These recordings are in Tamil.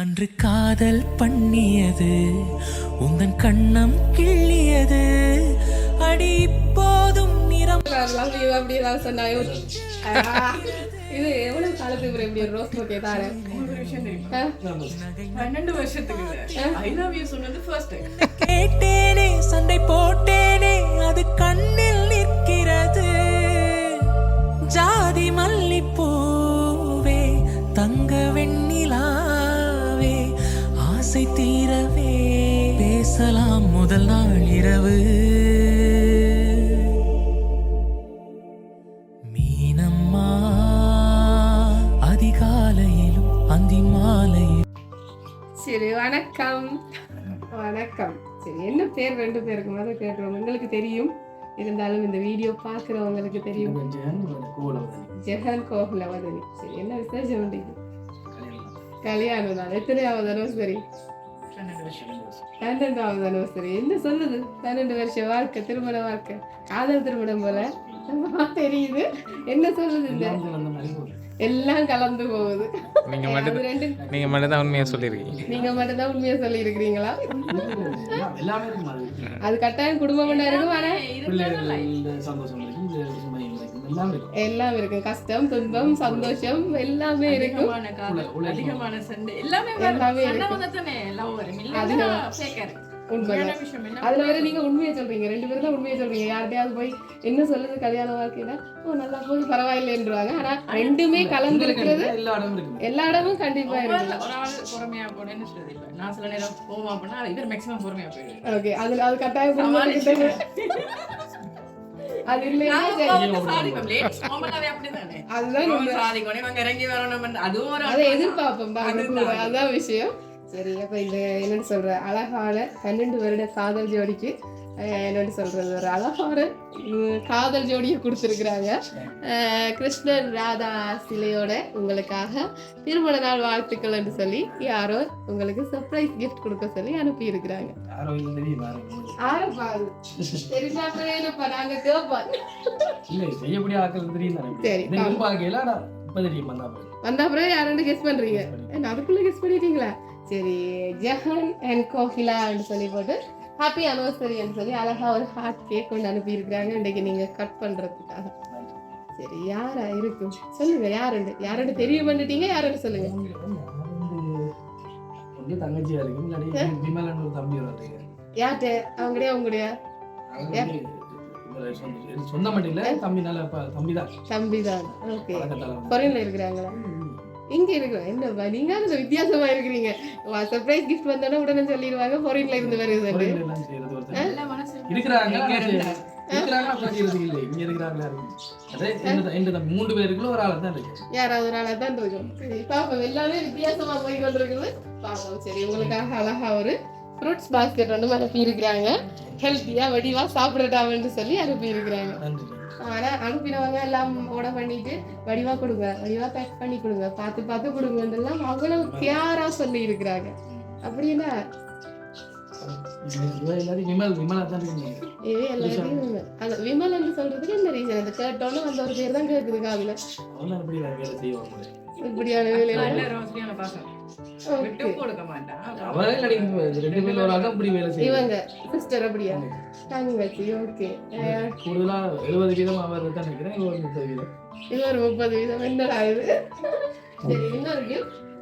அன்று காதல் பண்ணியது உந்தன் கண்ணம் கிள்ளியது அடி இப்போதும் நிறம் அப்படி ஏதாவது சொன்னாயோ இது எவ்வளவு காலத்துக்கு அப்புறம் இப்படி ஒரு ரோஸ் ஓகே தானே 12 வருஷத்துக்கு ஐ லவ் யூ சொன்னது ஃபர்ஸ்ட் டைம் கேட்டேனே சண்டை போட்டேனே அது கண்ணில் நிற்கிறது ஜாதி மல்லிப்பூவே தங்க வெண்ணிலாவே ஆசை தீரவே பேசலாம் முதல் நாள் இரவு மீனம்மா அதிகாலையிலும் அந்தி மாலையிலும். சரி வணக்கம் வணக்கம். சரி என்ன பேர் ரெண்டு பேருக்கு மாதிரி கேட்குறோம் உங்களுக்கு தெரியும், இருந்தாலும் இந்த வீடியோ பார்க்குறவங்களுக்கு தெரியும். ஜெகன் கோகுலவதனி. சரி என்ன விசேஷம் உண்டு? கல்யாணம் தான். எத்தனையாவது அனிவர்சரி? 12வது அனிவர்சரி. என்ன சொல்லுது 12 வருஷ வாழ்க்கை, திருமண வாழ்க்கை, காதல் திருமணம் போல தெரியுது. என்ன சொல்லுது? இந்த எல்லாம் கலந்து போகுது. நீங்க மட்டும் தான் உண்மையா சொல்லிருக்கீங்க. நீங்க மட்டும் தான் உண்மையா சொல்லி இருக்கிறீங்களா? அது கட்டாயம் குடும்பம் இருக்கும். ஆனா எல்லாம் இருக்கு, கஷ்டம் துன்பம் சந்தோஷம் எல்லாமே இருக்கும். அதிகமான சண்டை எல்லாமே அதுல வேற நீங்க உண்மையை சொல்றீங்க, ரெண்டு பேரும் தான் உண்மையை சொல்றீங்க. யார்கிட்டயாவது போய் என்ன சொல்லுது கல்யாண வாழ்க்கையில ஓ நல்லா போய் பரவாயில்லைன்றாங்க. ஆனா ரெண்டுமே கலந்து இருக்கிறது எல்லா இடமும் கண்டிப்பா இருக்கு. பொறுமையா போனேன்னு சொல்லி நான் சில நேரம் போவா பண்ணா இவர் மேக்ஸிமம் பொறுமையா போயிடுது. ஓகே அதுல அது கட்டாயம் அது இல்லையா அதை எதிர்பார்ப்போம். அதுதான் விஷயம். சரி அப்ப இந்த என்னன்னு சொல்ற அழகான 12 வருட காதல் ஜோடிக்கு என்னன்னு சொல்றது ஒரு அழகான காதல் ஜோடியை கொடுத்துருக்குறாங்க. கிருஷ்ணர் ராதா சிலையோட உங்களுக்காக திருமண நாள் வாழ்த்துக்கள் என்று சொல்லி யாரோ உங்களுக்கு சர்ப்ரைஸ் கிஃப்ட் கொடுக்க சொல்லி அனுப்பி இருக்கிறாங்க. வந்த அப்புறம் யாரும் கெஸ் பண்றீங்க? அதுக்குள்ள கெஸ் பண்ணிட்டீங்களா? சரி ஜெகன் அண்ட் கோகிலா சொல்லி போட்டு ஹாப்பி அனிவர்சரி சொல்லி அழகா ஒரு ஹார்ட் கேக் கொண்டு அனுப்பி இருக்கிறாங்க இன்னைக்கு நீங்க கட் பண்றதுக்காக. சரி யாரா இருக்கும் சொல்லுங்க, யாருன்னு தெரிய பண்ணிட்டீங்க, யாருன்னு சொல்லுங்க. யார்கிட்ட? அவங்களுடைய அவங்களுடைய தம்பிதான். ஓகே ஃபாரின்ல இருக்கிறாங்களா? இங்க இருக்கிறோம். என்ன நீங்க வித்தியாசமா இருக்கிறீங்க. சர்ப்ரைஸ் கிஃப்ட் வந்தோட உடனே சொல்லிடுவாங்க ஃபாரின்ல இருந்து வருது. யாராவது ஒரு ஆளா தான் இருக்கும். சரி பாப்போம், எல்லாமே வித்தியாசமா போய் கொண்டிருக்குது. பாப்போம். சரி உங்களுக்காக அழகா ஒரு ஃப்ரூட்ஸ் பாஸ்கெட் ஒன்று அனுப்பி இருக்கிறாங்க. ஹெல்த்தியா வடிவா சாப்பிடட்டாமன்னு சொல்லி அனுப்பி இருக்கிறாங்க. ஆனா அனுப்பினவங்க எல்லாம் ஓட பண்ணிட்டு வடிவா கொடுங்க, வடிவா பேக் பண்ணி கொடுங்க, பார்த்து பார்த்து கொடுங்கன்றெல்லாம் அவ்வளவு கேரா சொல்லி இருக்கிறாங்க. அப்படின்னா விமல் என்று சொல்றதுக்கு என்ன ரீசன்? அந்த கேட்டோன்னு அந்த ஒரு பேர் தான் கேக்குது காதுல. இப்படியான இவங்க சிஸ்டர் அப்படியா? தங்கச்சி. ஓகே கூடுதலா 70% அவர் தான் நினைக்கிறேன். இவர் 30% என்னடா இது? சரி இன்னொரு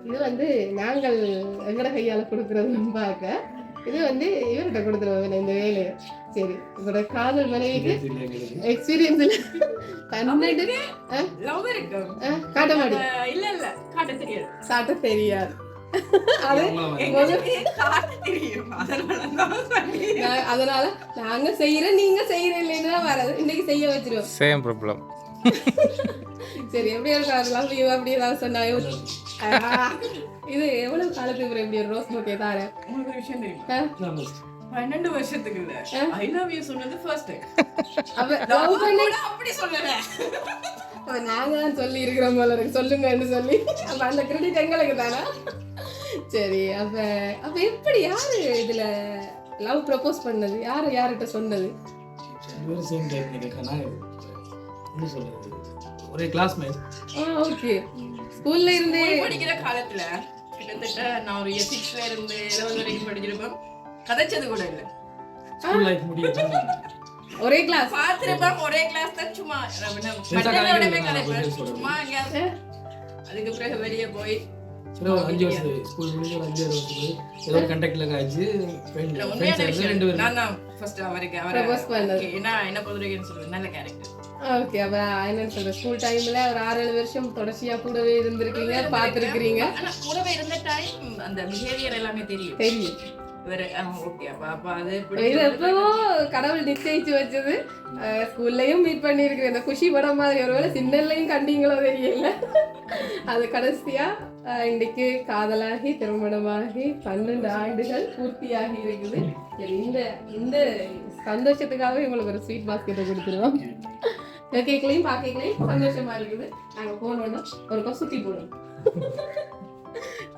இது வந்து நாங்கள் எங்கட கையால கொடுக்கறதுன்னு பார்க்க இது வந்து இவர்கிட்ட கொடுத்துருவோம் இந்த வேலையை. சரி உங்களோட காதல் மனைவிக்கு எக்ஸ்பீரியன்ஸ் இல்ல 12 காட்ட மாட்டேன். இல்ல இல்ல காட்ட தெரியாது. காட்ட தெரியாது. அதனால நாங்க செய்யறோம் நீங்க செய்யறீங்களா வராது. இன்னைக்கு செய்ய வச்சிருவோம். Same problem. சரி எப்படி இருக்கலாம் அப்படி ஏதாவது சொன்னாயோ? இது எவ்வளவு காலத்துக்கு அப்புறம் இப்படி ஒரு ரோஸ் ஓகே தானே? உங்களுக்கு விஷயம் தெரியும் 12 வருஷத்துக்கு இல்ல ஐ லவ் யூ சொன்னது ஃபர்ஸ்ட் டைம். அப்படி சொல்லல, நாங்க தான் சொல்லி இருக்கிறோம் போல இருக்கு சொல்லுங்கன்னு சொல்லி. அப்ப அந்த கிரெடிட் எங்களுக்கு தானே. சரி அப்ப அப்ப எப்படி யாரு இதுல லவ் ப்ரப்போஸ் பண்ணது? யார்கிட்ட சொன்னது? ஒரே கிளாஸ்மேட். ஓகே ஸ்கூல்ல இருந்து படிக்கிற காலத்துல கிட்டத்தட்ட நான் ஒரு 6ல இருந்து 11 வரைக்கும் படிச்சிருப்பேன். கதைச்சது கூட இல்லை. ஸ்கூல் லைஃப் முடியும் ஒரே கிளாஸ் பார்த்திருப்பேன், ஒரே கிளாஸ் தான். சும்மா சும்மா எங்கேயாவது. அதுக்கு பிறகு வெளியே போய் ஒரு 5 வருஷம் ஸ்கூல் முடிஞ்சு ஒரு 5 வருஷத்துக்கு ஏதோ ஒரு கண்டக்ட்ல காய்ச்சி உண்மையான விஷயம். நான் தான் ஃபர்ஸ்ட் ப்ரப்போஸ் பண்ணது. என்ன பொறுத்தவரைக்கும் சொல்றேன், நல்ல கேரக்டர். ஓகே, அப்ப என்னன்னு சொல்ற, ஸ்கூல் டைம்ல ஒரு 6-7 வருஷம் தொடர்ச்சியா கூடவே இருந்திருக்கீங்க, பார்த்திருக்கீங்க. ஆனா கூடவே இருந்த டைம் அந்த பிஹேவியர் எல்லாமே தெரியும். ஓகே, அப்ப அது இது எப்பவோ கடவுள் நிச்சயிச்சு வச்சது. ஸ்கூல்லயும் மீட் பண்ணிருக்கிறேன். இந்த குஷி படம் மாதிரி ஒருவேளை சின்னல்லையும் கண்டீங்களோ தெரியல. அது கடைசியா இன்னைக்கு காதலாகி திருமணமாகி 12 ஆண்டுகள் பூர்த்தியாகி இருக்குது. சரி, இந்த சந்தோஷத்துக்காகவே உங்களுக்கு ஒரு ஸ்வீட் பாஸ்கெட்டை கொடுத்துருவோம். கேட்கலையும் பார்க்கலையும் சந்தோஷமா இருக்குது. நாங்க போனோம்னா ஒரு சுத்தி போடுவோம்.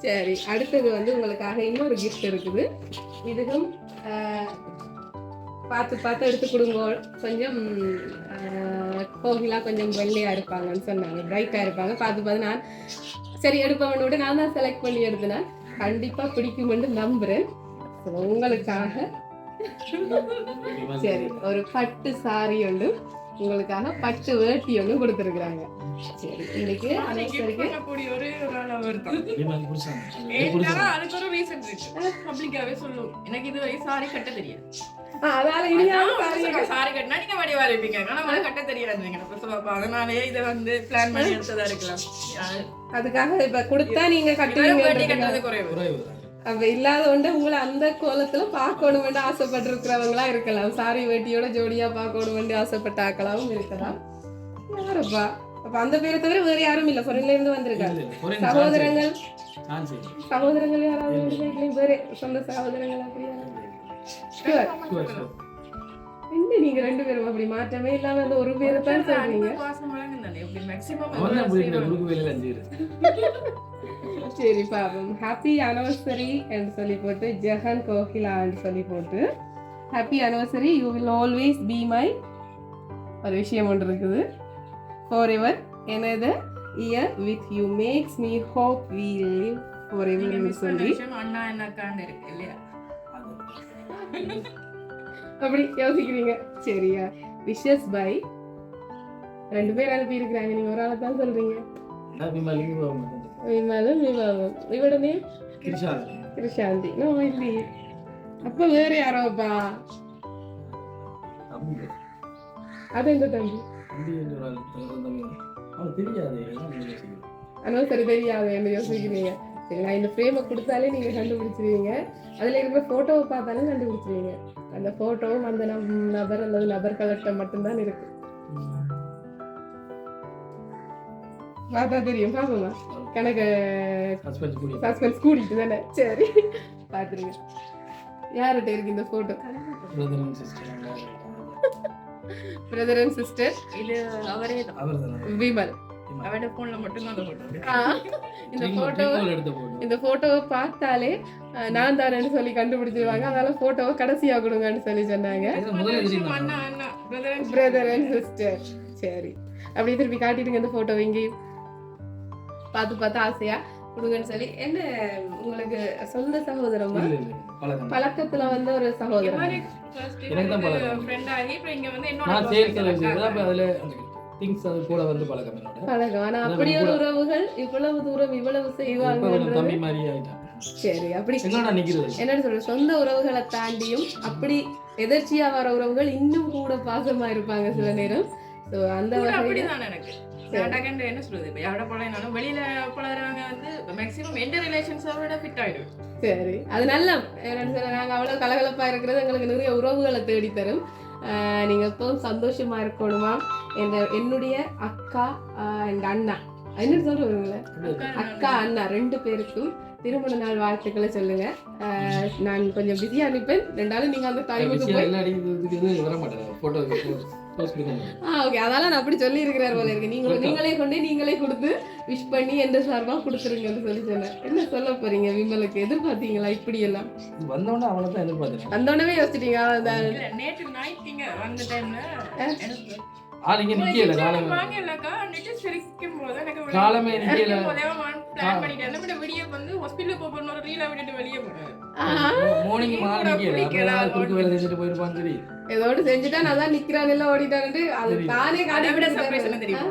சரி, அடுத்தது வந்து உங்களுக்காக இன்னொரு கிஃப்ட் இருக்குது. இதுக்கும் பார்த்து எடுத்து கொடுங்க. கொஞ்சம் கோகிலா கொஞ்சம் வெள்ளையா இருப்பாங்கன்னு சொன்னாங்க, பிரைட்டா இருப்பாங்க. பார்த்து நான் சரி எடுப்பவனோட நான் தான் செலக்ட் பண்ணி எடுத்தேன். கண்டிப்பா பிடிக்கும்னு நம்புறேன். உங்களுக்காக சரி ஒரு பட்டு சாரி ஒன்று, உங்களுக்காக பட்டு வேட்டி ஒன்று கொடுத்துருக்குறாங்க. சரி, இன்னைக்கு அதுக்கு ஒரு ரீசன் இருக்கு. பப்ளிக்காவே சொல்லுவோம், எனக்கு இது வரை சாரி கட்ட தெரியாது. சாரி கட்டினா நீங்க வடிவா இருப்பீங்க, ஆனா கட்ட தெரியாது. அதனாலயே இதை வந்து பிளான் பண்ணி எடுத்ததா இருக்கலாம். அதுக்காக இப்ப கொடுத்தா நீங்க கட்டுறது குறைவு. அப்ப இல்லாத ஒன்று உங்களை அந்த கோலத்துல பார்க்கணும் ஆசைப்பட்டிருக்கிறவங்களா இருக்கலாம். சாரி வேட்டியோட ஜோடியா பார்க்கணும் ஆசைப்பட்ட ஆக்களாவும் இருக்கலாம். யாரப்பா அப்ப அந்த பேரை தவிர வேற யாரும் இல்ல, ஃபாரின்ல இருந்து வந்திருக்காங்க. சகோதரங்கள் யாராவது வேற சொந்த சகோதரங்கள் அப்படி என்ன? நீங்க 2 பேரும் அப்படி மாற்றமே இல்லாம அந்த ஒரு பேரை தான் சொல்றீங்க. சரி பாப்போம். ஹாப்பி அனிவர்சரி என்று சொல்லி போட்டு ஜெகன் கோகிலா என்று சொல்லி போட்டு happy anniversary, you will always be my ஒரு விஷயம் ஒன்று இருக்குது. forever another year with you makes me hope we live forever ன்னு சொல்லி அண்ணா என்னக்கான்னு இருக்கு இல்லையா, அப்படி யோசிக்கிறீங்க. சரியா, விஷஸ் பை 2 பேர் அனுப்பி இருக்கிறாங்க, நீங்க ஒரு ஆளை தான் சொல்றீங்க. விமலும் விவாவும். இவட நேம் கிருஷாந்தி. நோ இல்லையே, அப்ப வேற யாரோப்பா? அது எங்க தம்பி? அனிவர்சரி தெரியாது என்று யோசிக்கிறீங்க. சரி, நான் இந்த ஃப்ரேமை கொடுத்தாலே நீங்க கண்டுபிடிச்சிருவீங்க. அதுல இருக்கிற போட்டோவை பார்த்தாலும் கண்டுபிடிச்சிருவீங்க. அந்த போட்டோவும் அந்த நபர் அல்லது நபர்கள்ட்ட மட்டும்தான் இருக்கு. பார்த்தா தெரியும். பாப்போமா, கணக்கு சஸ்பென்ஸ் கூடிட்டு தானே. சரி, பாத்துருங்க. யார்கிட்ட இருக்கு இந்த போட்டோ? Brother and sister. இது அவரே தான், விமல். அவரோட போன்ல மட்டும் தான் அந்த போட்டோ. இந்த போட்டோவை பார்த்தாலே நான் தானேன்னு சொல்லி கண்டுபிடிச்சிருவாங்க. அதனால போட்டோவை கடைசியா கொடுங்கன்னு சொல்லி சொன்னாங்க. Brother and sister. சரி, அப்படியே திருப்பி காட்டிடுங்க இந்த போட்டோ. இங்கேயும் பார்த்து ஆசையா கொடுங்கன்னு சொல்லி. என்ன உங்களுக்கு சொந்த சகோதரமா? பழக்கத்துல வந்து ஒரு சகோதரன். பழக்கம். ஆனா அப்படி ஒரு உறவுகள் இவ்வளவு தூரம் இவ்வளவு செய்வாங்க. சரி, அப்படி என்னன்னு சொல்ற, சொந்த உறவுகளை தாண்டியும் அப்படி எதர்ச்சியா வர உறவுகள் இன்னும் கூட பாசமா இருப்பாங்க சில நேரம். அந்த அப்படிதான் எனக்கு என்ன சொல்றது, யாரோட பழகினாலும் வெளியில பழகிறவங்க வந்து மேக்ஸிமம் எந்த ரிலேஷன்ஸோட ஃபிட் ஆயிடும். சரி, அது நல்ல. நாங்க அவ்வளவு கலகலப்பா இருக்கிறது எங்களுக்கு நிறைய உறவுகளை தேடி தரும். நீங்க எப்பவும் சந்தோஷமா இருக்கணுமா. என்னுடைய அக்கா அண்ட் அண்ணா, என்ன சொல்றீங்களே, அக்கா அண்ணா 2 பேருக்கும் திருமண நாள் வாழ்த்துக்களை சொல்லுங்க. நான் கொஞ்சம் பிஸியா அனுப்பேன். 2 நாள் நீங்க அந்த டைமுக்கு ஓகே, அதெல்லாம் நான் அப்படி சொல்லி இருக்கிறார் போல இருக்கு. நீங்களே கொண்டு நீங்களே கொடுத்து விஷ் பண்ணி எந்த சார்பா கொடுத்துருங்கன்னு சொல்லி சொன்னேன். என்ன சொல்ல போறீங்க விமலுக்கு? எதிர்பார்த்தீங்களா இப்படி எல்லாம்? வந்தோடனே அவனை தான் எதிர்பார்த்தேன். வந்தோடனே யோசிச்சிட்டீங்க? நேற்று நைட் வந்த டைம்ல ஆள் இங்க நிக்கல காலமே வாங்கலக்கா நெட் சிரிக்கும் போது எனக்கு காலமே நிக்கல பிளான் பண்ணிட்டேன் பட் வெளியே வந்து ஹாஸ்பிடல் போறோம் ஒரு ரீலா விட்டுட்டு வெளியே போறேன் மார்னிங் மாறி நிக்கல அப்ப குறுக்கு வேலை செஞ்சுட்டு போயிருப்பான்னு தெரியும் ஏதோடு செஞ்சுட்டா நான் தான் நிக்கிறான் எல்லாம் ஓடிட்டான்ட்டு அது தானே அதை விட காட்டி சர்ப்ரைஸ் என்ன தெரியுமா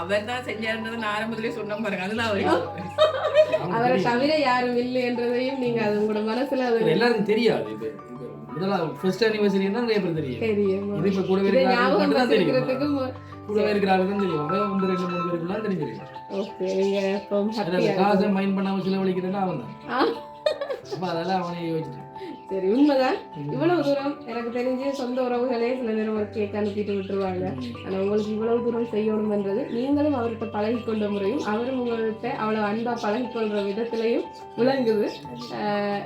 அவர் தான் செஞ்சாருன்றது நான் ஆரம்பத்திலே சொன்ன பாருங்க அதுதான் அவருக்கு அவரை தவிர யாரும் இல்லை என்றதையும் நீங்க அது உங்களோட மனசுல அது எல்லாருக்கும் தெரியாது இது முதல்ல ஃபர்ஸ்ட் அனிவர்சரி என்ன நிறைய பேர் தெரியும் தெரியும் இது இப்ப கூடவே இதை இருக்கிற ஞாபகம் ஆளுக்கு தான் தெரியும் வச்சிருக்கிறதுக்கும் கூடவே இருக்கிற ஆளுக்கும் தெரியும் அவன் வந்து 2-3 பேருக்குலாம் தெரிஞ்சிருக்கு ஓகே நீங்க இப்போ அதில் ஹாப்பியா காசை மைண்ட் பண்ணாம செலவழிக்கிறேன்னா அவன் தான் அப்ப அதெல்லாம் அவனே யோசிச்சு சரி உண்மைதான் இவ்வளவு தூரம் எனக்கு தெரிஞ்சு சொந்த உறவுகளே சில நேரம் ஒரு கேக் அனுப்பிட்டு விட்டுருவாங்க ஆனா உங்களுக்கு இவ்வளவு தூரம் செய்யணும்ன்றது நீங்களும் அவர்கிட்ட பழகி கொண்ட முறையும் அவரும் உங்கள்கிட்ட அவ்வளவு அன்பா பழகி கொள்ற விதத்திலையும் விளங்குது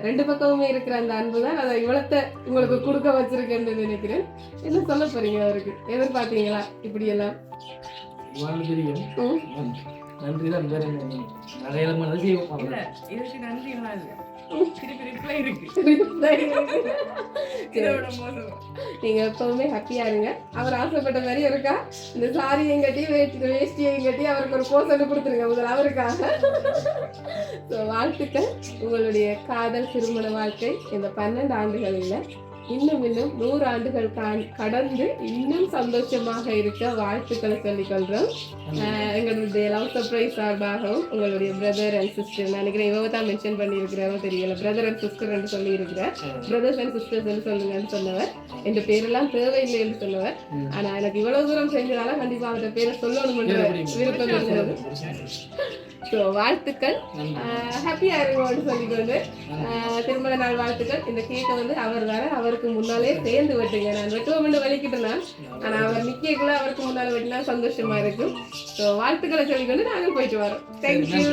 ரெண்டு பக்கமுமே இருக்கிற அந்த அன்பு தான் அதை இவ்வளத்தை உங்களுக்கு கொடுக்க வச்சிருக்கேன்னு நினைக்கிறேன் என்ன சொல்ல போறீங்க அவருக்கு எதிர்பார்த்தீங்களா இப்படி எல்லாம் வாழ் தெரியும் நன்றி தான் வேற நிறைய செய்வோம் இல்ல இதுக்கு நன்றி எல்லாம் இல்ல திருப்பி ரிப்ளை இருக்கு இதோட மோசம் நீங்க எப்பவுமே ஹாப்பியா இருங்க அவர் ஆசைப்பட்ட மாதிரி இருக்கா இந்த சாரியும் கட்டி வேஷ்டியையும் கட்டி அவருக்கு ஒரு போஸ் கொடுத்துருங்க முதல்ல அவருக்காக வாழ்த்துக்கள் உங்களுடைய காதல் திருமண வாழ்க்கை இந்த 12 ஆண்டுகளில் இன்னும் 100 ஆண்டுகள் கடந்து இன்னும் சந்தோஷமாக இருக்க வாழ்த்துக்களை சொல்லிக்கொள்றோம் எங்களுடைய லவ் சர்ப்ரைஸ் சார்பாகவும் உங்களுடைய பிரதர் அண்ட் சிஸ்டர் நினைக்கிறேன் இவங்க தான் மென்ஷன் பண்ணியிருக்கிறாரோ தெரியல பிரதர் அண்ட் சிஸ்டர் என்று சொல்லி இருக்கிறார் பிரதர்ஸ் அண்ட் சிஸ்டர்ஸ் சொல்லுங்கன்னு சொன்னவர் என் பேரெல்லாம் தேவையில்லை என்று சொன்னவர் ஆனா எனக்கு இவ்வளவு தூரம் செஞ்சதால கண்டிப்பா அவருடைய பேரை சொல்லணும்ன்ற விருப்பம் இருந்தது ஸோ வாழ்த்துக்கள் ஹாப்பியாக இருக்கும்னு சொல்லிக்கொண்டு திருமண நாள் வாழ்த்துக்கள் இந்த கேக்கை வந்து அவர் வேற அவருக்கு முன்னாலே சேர்ந்து வெட்டுங்க நான் வெட்டுவோம் வலிக்கிட்டேன்னா ஆனால் அவர் நிற்கக்குள்ள அவருக்கு முன்னால் வெட்டினா சந்தோஷமா இருக்கும் ஸோ வாழ்த்துக்களை சொல்லிக்கொண்டு நாங்கள் போயிட்டு வரோம் தேங்க்யூ